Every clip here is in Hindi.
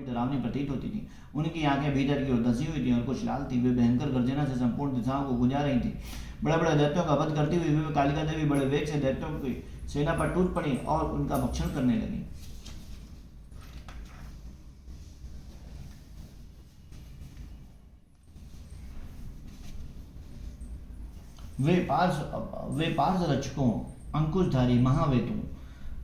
डरावनी प्रतीत होती थी। उनकी आंखें भीतर की ओर धंसी हुई थी और कुछ लाल थी। वे भयंकर गर्जना से संपूर्ण दिशाओं को गुंजा रही थी। बड़े बड़े दैत्यों का वध करती हुई वे कालिका देवी बड़े वेग से दैत्यों की सेना पर टूट पड़ी और उनका भक्षण करने लगी। वे पार्श रक्षकों, अंकुशधारी महावेतों,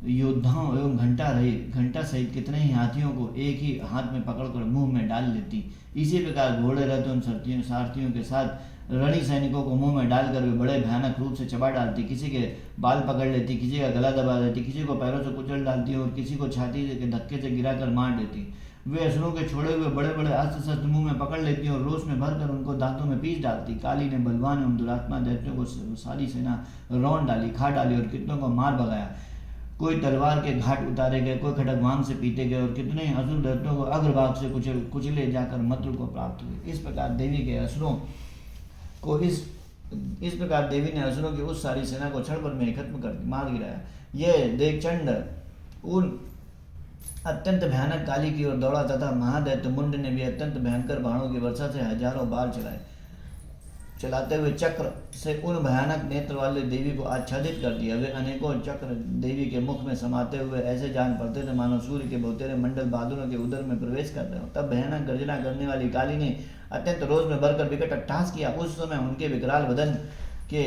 योद्धाओं एवं घंटा सहित कितने ही हाथियों को एक ही हाथ में पकड़कर मुंह में डाल लेती। इसी प्रकार घोड़े रथ उन सारथियों के साथ रणि सैनिकों को मुंह में डालकर वे बड़े भयानक रूप से चबा डालती। किसी के बाल पकड़ लेती, किसी का गला दबा देती, किसी को पैरों से कुचल डालती और किसी को छाती के धक्के से गिराकर मार देती। वे असुरों के छोड़े हुए बड़े बड़े अस्त्र शस्त्र मुंह में पकड़ लेती और रोष में भरकर उनको दांतों में पीस डालती। काली ने बलवान एवं दुरात्मा दैत्यों को सारी सेना रौंद डाली, खा डाली और कितनों को मार भगाया। कोई तलवार के घाट उतारे गए, कोई खड्गवांग से पीटे गए और कितने असुर दैत्यों को अग्रभाग से कुचले जाकर मृत्यु को प्राप्त हुए। इस प्रकार देवी ने असुरों की उस सारी सेना को क्षण भर में खत्म कर मार गिराया। यह देख चंड उन अत्यंत भयानक काली की ओर दौड़ा तथा महादैत्य मुंड ने भी अत्यंत भयंकर बाणों की वर्षा से हजारों बार चलाते हुए चक्र से उन भयानक नेत्र वाले देवी को आच्छादित कर दिया। वे अनेकों चक्र देवी के मुख में समाते हुए ऐसे जान पड़ते थे मानो सूर्य के बहुतेरे मंडल बहादुरों के उदर में प्रवेश कर रहे हो। तब भयानक गर्जना करने वाली काली ने अत्यंत रोष में भरकर विकट अट्टहास किया। उस समय उनके विकराल बदन के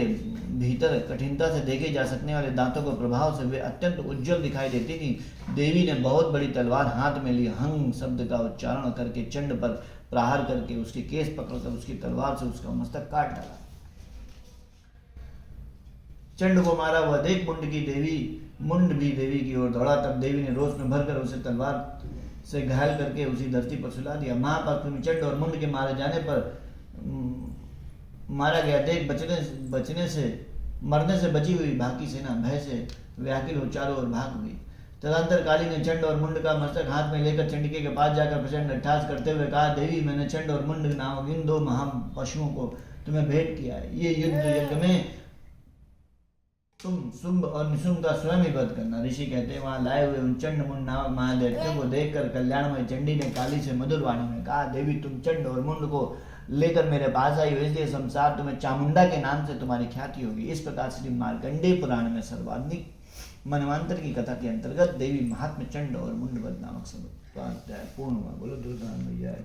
भीतर कठिनता से देखे जा सकने वाले दांतों के प्रभाव से वे अत्यंत उज्जवल दिखाई देती थी। देवी ने बहुत बड़ी तलवार हाथ में ली, हंग शब्द का उच्चारण करके चंड पर प्रहार करके उसके केस पकड़कर उसकी तलवार से उसका मस्तक काट डाला। चंड को मारा हुआ देख मुंड भी देवी की ओर दौड़ा। तब देवी ने रोष में भरकर उसे तलवार से घायल करके उसी धरती पर सुला दिया। महापापिनी चंड और मुंड के मारे जाने पर मारा गया देख मरने से बची हुई बाकी सेना भय से व्याकुल हो चारों ओर भाग हुई। तदंतर काली ने चंड और मुंड का मस्तक हाथ में लेकर चंडिके के पास जाकर प्रचंड अट्टहास करते हुए कहा, देवी मैंने चंड और मुंड नामक इन दो महा पशुओं को तुम्हें भेंट किया है। ये युद्ध यज्ञ में तुम शुंभ और निशुंभ का स्वयं ही वध करना। ऋषि कहते हैं वहां लाए हुए उन चंड मुंड नामक महादैत्यों को देखकर कल्याणमय चंडी ने काली से मधुर वाणी में कहा, देवी तुम चंड और मुंड को लेकर मेरे पास आई हो, इसलिए संसार तुम्हें चामुंडा के नाम से तुम्हारी ख्याति होगी। इस प्रकार श्री मार्कंडेय पुराण में सर्वाधिक मनवांतर की कथा के अंतर्गत देवी महात्म्य चंड और मुंड वध नामक सब पूर्ण हुआ। बोलो दुर्गा मैया की।